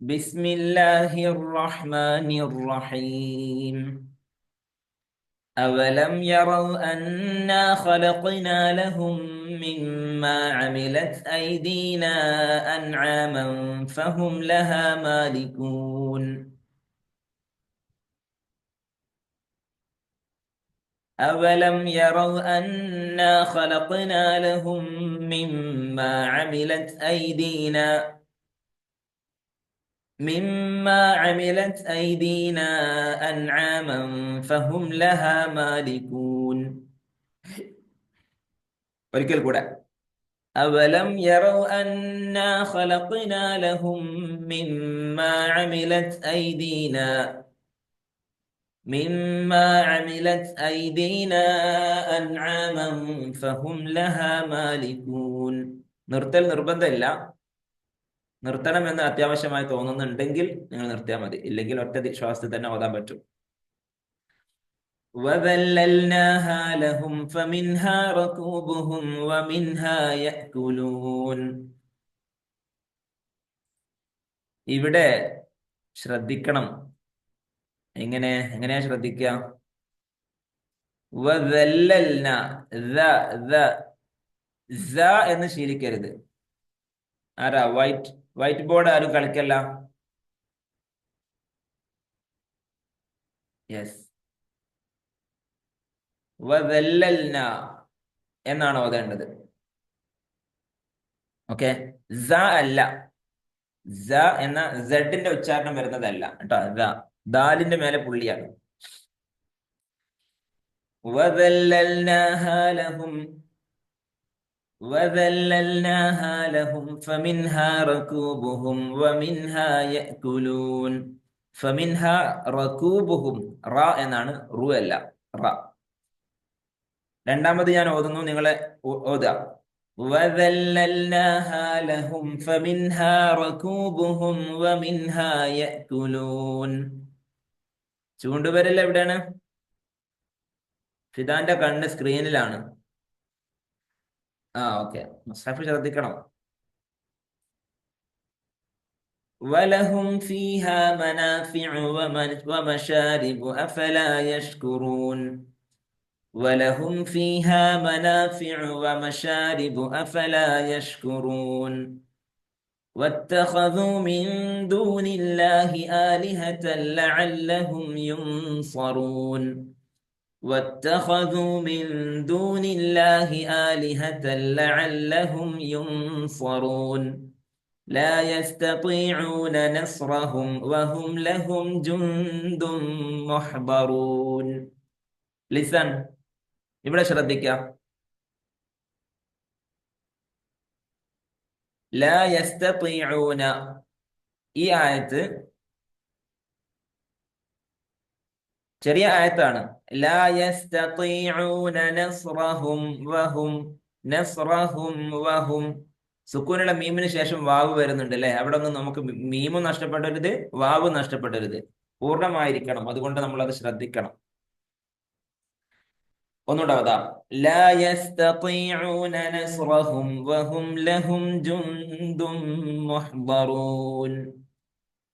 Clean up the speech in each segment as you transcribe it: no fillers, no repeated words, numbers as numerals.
بسم الله الرحمن الرحيم. أولم يروا أنا خلقنا لهم مما عملت أيدينا أنعاما فهم لها مالكون. أولم يروا أنا خلقنا لهم مما عملت أيدينا أنعاما فهم لها مالكون. ഒരിക്കൽ കൂടെ. أولم يروا أنا خلقنا لهم مما عملت أيدينا أنعاما فهم لها مالكون. നിർത്തൽ നിർബന്ധമില്ല. നിർത്തണമെന്ന് അത്യാവശ്യമായി തോന്നുന്നുണ്ടെങ്കിൽ നിങ്ങൾ നിർത്തിയാൽ മതി, ഇല്ലെങ്കിൽ ഒറ്റ ശ്വാസത്തിൽ തന്നെ ഓതാൻ പറ്റും. وَذَلَّلْنَاهَا لَهُمْ فَمِنْهَا رَكُوبُهُمْ وَمِنْهَا يَأْكُلُونَ. ഇവിടെ ശ്രദ്ധിക്കണം. എങ്ങനെയാ ശ്രദ്ധിക്കുക? വദല്ലൽന എന്ന് ശീലിക്കരുത്. ആരാ വൈറ്റ് ബോർഡ് ആരും കളിക്കല്ല. യെസ്, വദല്ലൽന എന്നാണ് ഓതേണ്ടത്. ഓക്കെ, അല്ല, എന്ന സെഡിന്റെ ഉച്ചാരണം വരുന്നതല്ല കേട്ടോ. ദാലിന്റെ മേലെ പുള്ളിയാണ്. وَذَلَّلْنَاهَا لَهُمْ فَمِنْهَا رَكُوبُهُمْ وَمِنْهَا يَأْكُلُونَ. فَمِنْهَا رَكُوبُهُمْ എന്നാണ്, റു അല്ല, റ. രണ്ടാമത് ഞാൻ ഓതുന്നു, നിങ്ങളെ ഓതുക. وَذَلَّلْنَاهَا لَهُمْ فَمِنْهَا رَكُوبُهُمْ وَمِنْهَا يَأْكُلُونَ. ചൂണ്ടുവിരൽ എവിടെയാണ്? ഫിദാന്റെ കണ്ണ് സ്ക്രീനിലാണ്. ഓക്കെ, മുസ്ഹഫ് ശ്രദ്ധിക്കണം. وَلَهُمْ فِيهَا مَنَافِعُ وَمَشَارِبُ أَفَلَا يَشْكُرُونَ. وَلَهُمْ فِيهَا مَنَافِعُ وَمَشَارِبُ أَفَلَا يَشْكُرُونَ. وَاتَّخَذُوا مِن دُونِ اللَّهِ آلِهَةً لَعَلَّهُمْ يُنصَرُونَ. وَاتَّخَذُوا مِن دُونِ اللَّهِ آلِهَةً لَعَلَّهُمْ يُنصَرُونَ. لا يستطيعون نصرهم وهم لهم جند محضرون. ലിസൺ, ഇവിടെ ശ്രദ്ധിക്കുക. ലാ യസ്തതീഊന, ഈ ആയത്ത് ചെറിയ ആയത്താണ്. ലാ യസ്തതീഊന നസ്റഹും വഹും സുക്കൂനുള്ള മീമിന് ശേഷം വാവ് വരുന്നുണ്ട് അല്ലെ. അവിടെ ഒന്നും നമുക്ക് മീമും നഷ്ടപ്പെടരുത്, വാവ് നഷ്ടപ്പെടരുത്, പൂർണ്ണമായിരിക്കണം. അതുകൊണ്ട് നമ്മൾ അത് ശ്രദ്ധിക്കണം. ഒന്നുകൂടെ ഓതാം. ലാ യസ്തതീഊന നസ്റഹും വഹും ലഹും ജുന്ദും മുഹ്ദറൂൻ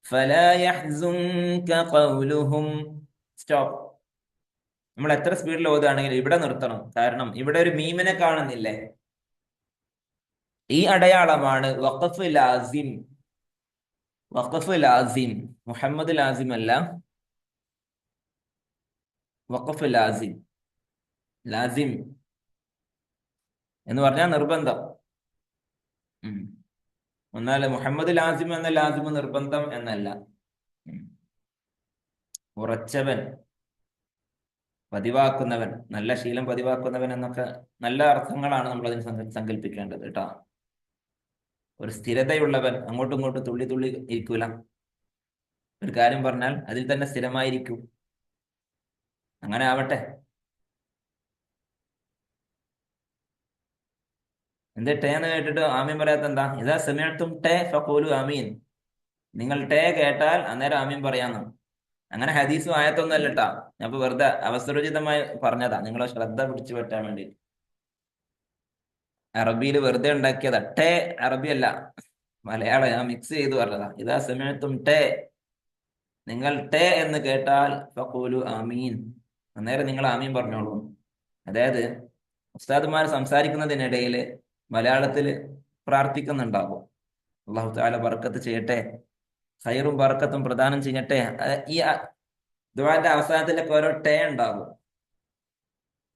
ഫലാ യഹ്സുൻക ഖൗലുഹും. സ്റ്റോപ്പ്. നമ്മൾ എത്ര സ്പീഡിൽ ഓതുകയാണെങ്കിലും ഇവിടെ നിർത്തണം. കാരണം ഇവിടെ ഒരു മീമിനെ കാണുന്നില്ലേ? ഈ അടയാളമാണ് വഖഫ് ലാസിം. മുഹമ്മദ് ലാസിം അല്ല, വഖഫ് ലാസിം എന്ന് പറഞ്ഞാൽ നിർബന്ധം. എന്നാൽ മുഹമ്മദ് ലാസിം എന്ന ലാസിം നിർബന്ധം എന്നല്ല. ഉറച്ചവൻ, പതിവാക്കുന്നവൻ, നല്ല ശീലം പതിവാക്കുന്നവൻ എന്നൊക്കെ നല്ല അർത്ഥങ്ങളാണ് നമ്മൾ അതിന് സങ്കല്പിക്കേണ്ടത് കേട്ടോ. ഒരു സ്ഥിരതയുള്ളവൻ, അങ്ങോട്ടും ഇങ്ങോട്ടും തുള്ളി തുള്ളി ഇരിക്കൂല. ഒരു കാര്യം പറഞ്ഞാൽ അതിൽ തന്നെ സ്ഥിരമായിരിക്കും. അങ്ങനെ ആവട്ടെ. എന്ത് ടേ എന്ന് കേട്ടിട്ട് ആമീൻ പറയാത്ത എന്താ? ഇതാ സമിഅ്തും ടേ ഫഖൂലു ആമീൻ. നിങ്ങൾ ടേ കേട്ടാൽ അന്നേരം ആമീൻ പറയാന്ന്. അങ്ങനെ ഹദീസും ആയത്തൊന്നും അല്ല കേട്ടാ. ഞാൻ ഇപ്പൊ വെറുതെ അവസരോചിതമായി പറഞ്ഞതാ, നിങ്ങളെ ശ്രദ്ധ പിടിച്ചു പറ്റാൻ വേണ്ടി. അറബിയിൽ വെറുതെ ഉണ്ടാക്കിയതാ. ടേ അറബി അല്ല. മലയാളം ഞാൻ മിക്സ് ചെയ്തു പറഞ്ഞതാ. ഇതാ സമയത്തും ടേ, നിങ്ങൾ ടേ എന്ന് കേട്ടാൽ ഫഖൂലു ആമീൻ, അന്നേരം നിങ്ങൾ ആമീൻ പറഞ്ഞോളൂ. അതായത് ഉസ്താദുമാർ സംസാരിക്കുന്നതിനിടയിൽ മലയാളത്തിൽ പ്രാർത്ഥിക്കുന്നുണ്ടാകും. അള്ളാഹു തആല ബർക്കത്ത് ചെയ്യട്ടെ, ഖൈറും ബർക്കത്തും പ്രദാനം ചെയ്യട്ടെ. ഈ ദുആന്റെ അവസാനത്തിലൊക്കെ ഓരോ ടേ ഉണ്ടാകും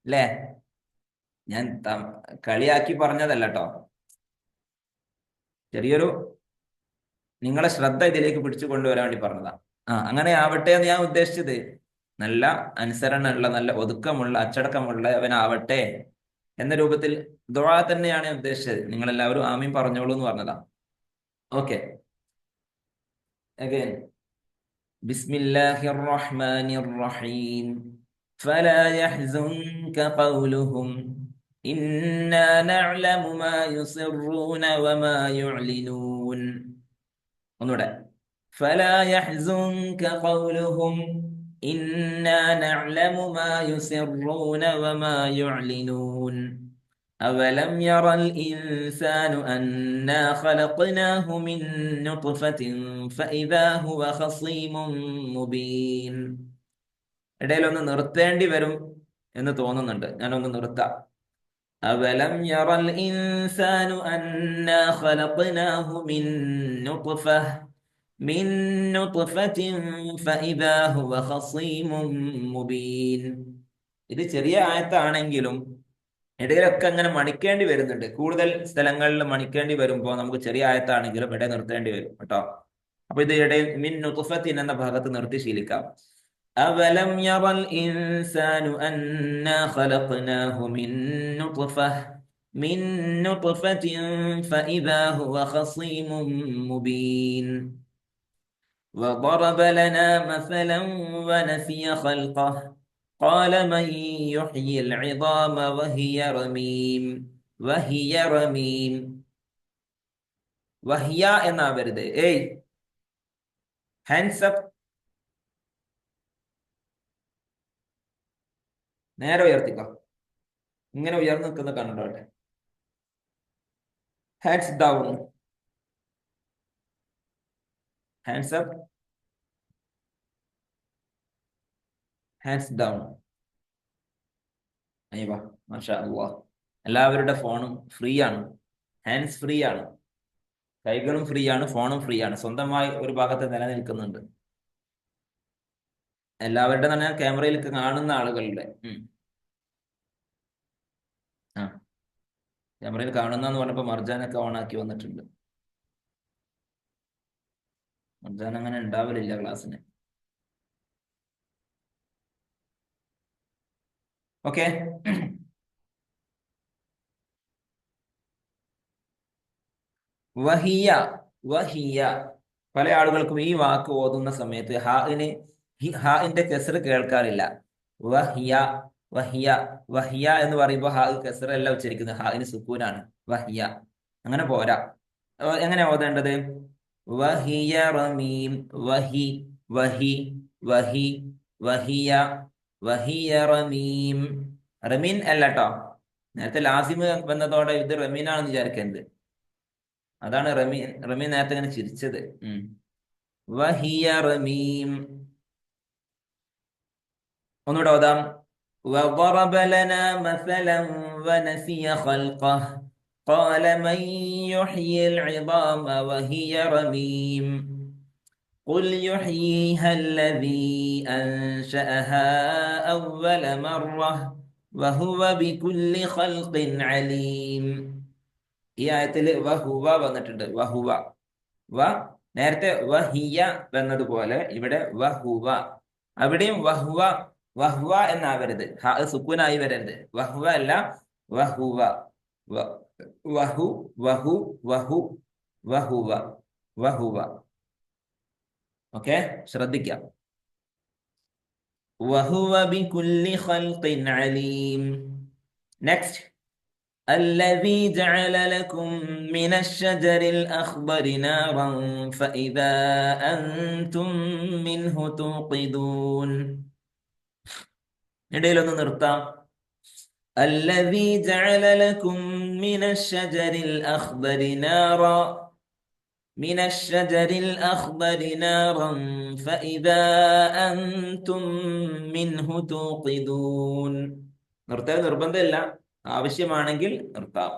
അല്ലേ? ഞാൻ കളിയാക്കി പറഞ്ഞതല്ല കേട്ടോ, ചെറിയൊരു നിങ്ങളെ ശ്രദ്ധ ഇതിലേക്ക് പിടിച്ചു കൊണ്ടുവരാൻ വേണ്ടി പറഞ്ഞതാ. അങ്ങനെ ആവട്ടെ എന്ന് ഞാൻ ഉദ്ദേശിച്ചത്, നല്ല അനുസരണമുള്ള, നല്ല ഒതുക്കമുള്ള, അച്ചടക്കമുള്ളവനാവട്ടെ എന്ന രൂപത്തിൽ ദുആ തന്നെയാണ് ഞാൻ ഉദ്ദേശിച്ചത്. നിങ്ങൾ എല്ലാവരും ആമീൻ പറഞ്ഞോളൂ എന്ന് പറഞ്ഞതാ. ഓക്കെ, അഗൈൻ ബിസ്മില്ലാഹിർ റഹ്മാനിർ റഹീം ഫലാ യഹ്സുൻക ഖൗലുഹും ഇന്നാ നഅലമു മാ യുസിറൂന വമാ യുഅ്ലിനൂൻ. ഒന്നുകൂടെ, ഫലാ യഹ്സുൻക ഖൗലുഹും ഇന്നാ നഅലമു മാ യുസിറൂന വമാ യുഅ്ലിനൂൻ അവലം യറൽ ഇൻസാനു അന്നാ ഖലഖനാഹു മിൻ നുത്ഫത്തിൻ ഫഇദാ ഹുവ ഖസീമുൻ മുബീൻ. ഇടയിലൊന്ന് നിർത്തേണ്ടി വരും എന്ന് തോന്നുന്നുണ്ട്, ഞാനൊന്ന് നിർത്താം. അവലം യറൽ ഇൻസാനു അന്നാ ഖലഖനാഹു മിൻ നുത്ഫത്തിൻ ഫഇദാ ഹുവ ഖസീമുൻ മുബീൻ. ഇത് ചെറിയ ആയത്താണെങ്കിലും ഇടയിലൊക്കെ അങ്ങനെ മണിക്കേണ്ടി വരുന്നുണ്ട്. കൂടുതൽ സ്ഥലങ്ങളിൽ മണിക്കേണ്ടി വരുമ്പോൾ നമുക്ക് ചെറിയ ആയത്താണെങ്കിലും ഇടയിൽ നിർത്തേണ്ടി വരും കേട്ടോ. അപ്പൊ ഇത് ഇടയിൽ മിൻ നുത്ഫത്തിൻ എന്ന ഭാഗത്ത് നിർത്തി ശീലിക്കാം. അവലം യറൽ ഇൻസാനു അന്നാ ഖലഖനാഹു മിൻ നുത്ഫത്തിൻ ഫഇദാ ഹുവ ഖസീമുൻ മുബീൻ. وضرب لنا مثلا ونسي خلقه قال من يحيي العظام وهي رميم. വഹിയ എന്നാവരുത്. ഹാൻഡ്സ് അപ്പ്, നേരെ ഉയർത്തിക്കോ. ഇങ്ങനെ ഉയർന്നു നിൽക്കുന്ന കണ്ടോട്ടെ. Hands down, hands up, hands down. അയ്യോ മാഷാ അല്ലാഹ്. എല്ലാവരുടെ ഫോണും ഫ്രീ ആണ്, ഹാൻഡ്സ് ഫ്രീ ആണ്, കൈകളും ഫ്രീ ആണ്, ഫോണും ഫ്രീ ആണ്. സ്വന്തമായി ഒരു ഭാഗത്ത് നിലനിൽക്കുന്നുണ്ട്. എല്ലാവരുടെ തന്നെ ക്യാമറയിൽ കാണുന്ന ആളുകളുടെ ക്യാമറയിൽ കാണുന്ന പറഞ്ഞപ്പോ മർജാനൊക്കെ ഓണാക്കി വന്നിട്ടുണ്ട്. മർജാൻ അങ്ങനെ ഉണ്ടാവലില്ല ക്ലാസ്സിന്. ഓക്കെ, വഹിയ, വഹിയ. പല ആളുകൾക്കും ഈ വാക്ക് ഓതുന്ന സമയത്ത് ഹാഇന്റെ കെസ്ർ കേൾക്കാറില്ല. വഹിയ, വഹിയ, വഹിയ എന്ന് പറയുമ്പോൾ ഹാ കെസ്ർ അല്ല ഉച്ചരിക്കുന്നത്, ഹാഇന് സുക്കൂനാണ്. വഹിയ അങ്ങനെ പോരാ. എങ്ങനെ ഓതേണ്ടത്? വഹിയ റമീം, വഹി, വഹി, വഹി, വഹിയ, വഹിയ റമീം. റമീൻ അല്ല കേട്ടോ, നേരത്തെ ലാസിമ് വന്നതോടെ ഇത് റമീനാണെന്ന് വിചാരിക്കുന്നത്. അതാണ് റമീൻ, റമീൻ നേരത്തെ ഇങ്ങനെ ചിരിച്ചത്. വഹിയ റമീം. ഒന്നുകൂടെ ഓതാം. وضرب لنا مثلا ونسي خلقه قال من يحيي العظام وهي رميم قل يحييها الذي أنشأها أول مرة وهو بكل خلق عليم. ഈ ആയത്തില് വഹുവ വന്നിട്ടുണ്ട്. വഹുവ, നേരത്തെ വഹിയ എന്നതുപോലെ ഇവിടെ വഹുവ. അവിടെയും വഹുവ, വഹുവ എന്നാവരുത്, സുക്കൂനായി വരരുത്. വഹുവ അല്ല, വഹുവ. വഹു, വഹു, വഹു, വഹുവ, വഹുവ. ഓക്കെ, ശ്രദ്ധിക്കാം. വഹുവ ബികുല്ലി ഖൽഖിൻ അലീം. നെക്സ്റ്റ്, الذي جعل لكم من الشجر الأخضر نارا فإذا أنتم منه توقدون. ഇടയിലൊന്ന് നിർത്താം. الذي جعل لكم من الشجر الأخضر نارا. من الشجر الأخضر نارا فإذا أنتم منه توقدون. നിർത്തൽ നിർബന്ധമില്ല, ആവശ്യമാണെങ്കിൽ നിർത്താം.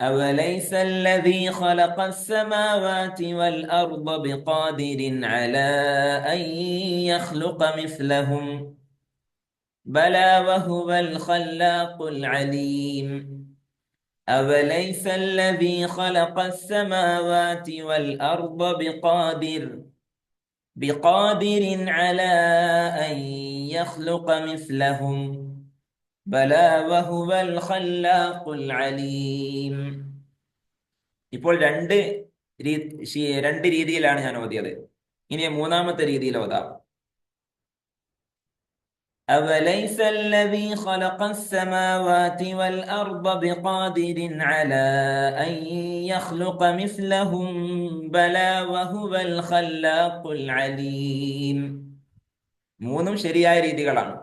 أوليس الذي خلق السماوات والأرض بقادر على أن يخلق مثلهم بلى وهو الخلاق العليم. أوليس الذي خلق السماوات والأرض بقادر على أن يخلق مثلهم بلى وهو الخلاق العليم. ഇപ്പോൾ രണ്ട് രീതിയിലാണ് ഞാൻ ഓതിയത്. ഇനി മൂന്നാമത്തെ രീതിയിൽ ഓതാം. أوليس الذي خلق السماوات والأرض بقادر على أن يخلق مثلهم بلى وهو الخلاق العليم. മൂന്നും ശരിയായ രീതികളാണ്.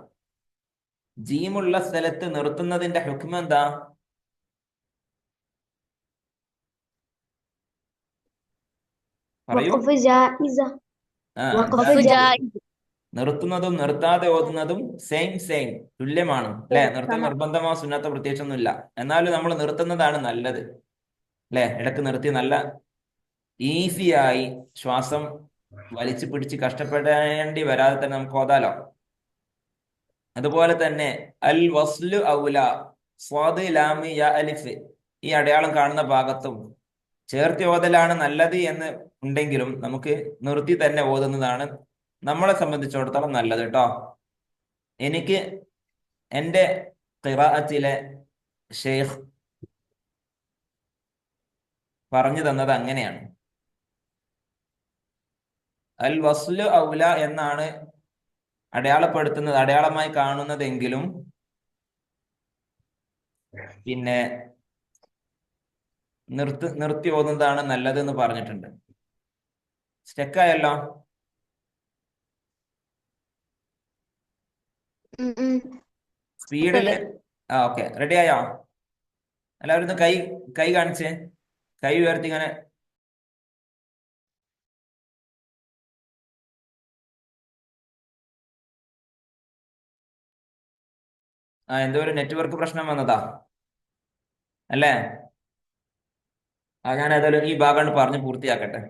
ജീമുള്ള സ്ഥലത്ത് നിർത്തുന്നതിന്റെ ഹുക്മ എന്താ? പറയൂ. നിർത്തുന്നതും നിർത്താതെ ഓതുന്നതും സെയിം തുല്യമാണ് അല്ലെ? നിർത്തൽ നിർബന്ധമോ സുന്നത്തോ പ്രത്യേകിച്ചൊന്നുമില്ല. എന്നാലും നമ്മൾ നിർത്തുന്നതാണ് നല്ലത് അല്ലെ? ഇടക്ക് നിർത്തി നല്ല ഈസിയായി ശ്വാസം വലിച്ചു പിടിച്ച് കഷ്ടപ്പെടേണ്ടി വരാതെ തന്നെ നമുക്ക് ഓതാലോ. അതുപോലെ തന്നെ അൽ വസ്ലു ഔല, സ്വാദ് ലാമ് യാ അലിഫ് ഈ അടയാളം കാണുന്ന ഭാഗത്തും ചേർത്തി ഓതലാണ് നല്ലത് എന്ന് ഉണ്ടെങ്കിലും നമുക്ക് നിർത്തി തന്നെ ഓതുന്നതാണ് നമ്മളെ സംബന്ധിച്ചിടത്തോളം നല്ലത് കേട്ടോ. എനിക്ക് എൻ്റെ ഖിറാഅത്തിലെ ഷെയ്ഖ് പറഞ്ഞു തന്നത് അങ്ങനെയാണ്. അൽ വസ്ലു ഔല എന്നാണ് അടയാളപ്പെടുത്തുന്നത്, അടയാളമായി കാണുന്നതെങ്കിലും പിന്നെ നിർത്തി ഓതുന്നതാണ് നല്ലത് എന്ന് പറഞ്ഞിട്ടുണ്ട്. സ്റ്റെക്കായല്ലോ? സ്പീഡില് ഓക്കെ, റെഡി ആയോ? എല്ലാവരും ഒന്ന് കൈ കാണിച്ചേ, കൈ ഉയർത്തി ഇങ്ങനെ. എന്തോ ഒരു നെറ്റ്വർക്ക് പ്രശ്നം വന്നതാ അല്ലേ? ഞാൻ ഏതായാലും ഈ ഭാഗമാണ് പറഞ്ഞ് പൂർത്തിയാക്കട്ടെ.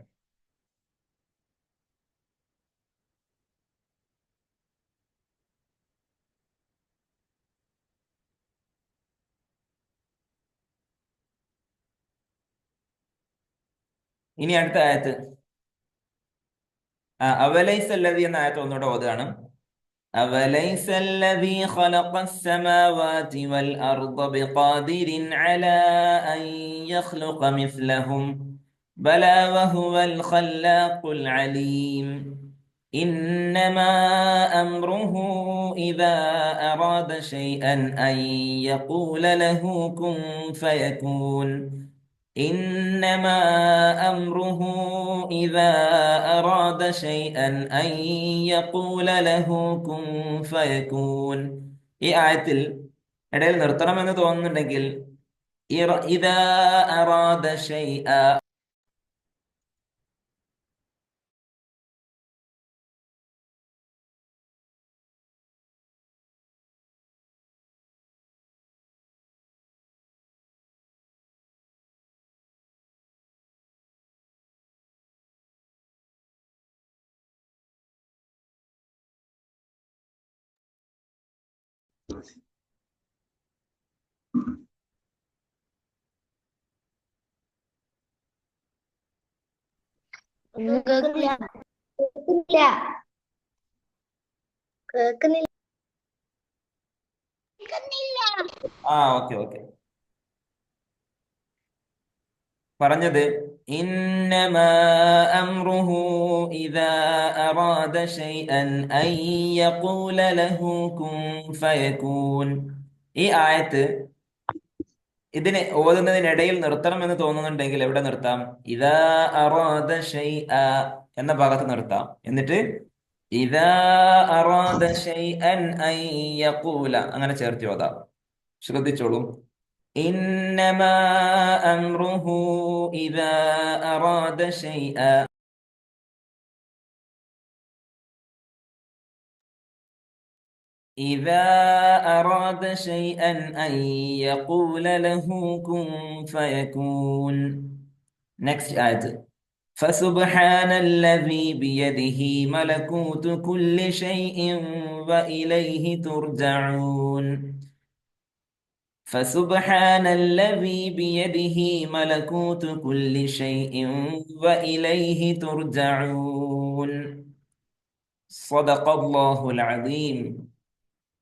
ഇനി അടുത്ത ആയത്ത്, അവലൈസ അല്ലദീ എന്ന ആയത്ത് ഒന്നുകൂടെ ഓതുകയാണ്. أوليس الذي خلق السماوات والأرض بقادر على أن يخلق مثلهم بلى وهو الخلاق العليم. إنما أمره إذا أراد شيئا أن يقول له كن فيكون. إنما أمره إذا أراد شيئا أن يقول له كن فيكون. ഈ ആയത്തിൽ ഇടയിൽ നിർത്തണമെന്ന് തോന്നുന്നുണ്ടെങ്കിൽ ഇദാ അറാദ ശൈഅ ഓക്കെ പറഞ്ഞത് ഇന്നമാ അംറുഹു ഇദാ അറാദ ശൈഅൻ അൻ യഖൂല ലഹു കുൻ ഫയകൂൻ. ഈ ആയത്ത് ഇതിനെ ഓതുന്നതിനിടയിൽ നിർത്തണം എന്ന് തോന്നുന്നുണ്ടെങ്കിൽ എവിടെ നിർത്താം? ഇദാ അറാദ ശൈഅ എന്ന ഭാഗത്ത് നിർത്താം. എന്നിട്ട് ഇദാ അറാദ ശൈഅൻ അൻ യഖൂല അങ്ങനെ ചേർത്തി ഓതാം. ശ്രദ്ധിച്ചോളൂ. إنما أمره إذا أراد شيئا إذا أراد شيئا أن يقول له كن فيكون. Next آية. فسبحان الذي بيده ملكوت كل شيء وإليه ترجعون. فسبحان الذي بيده ملكوت كل شيء وإليه ترجعون. صدق الله العظيم.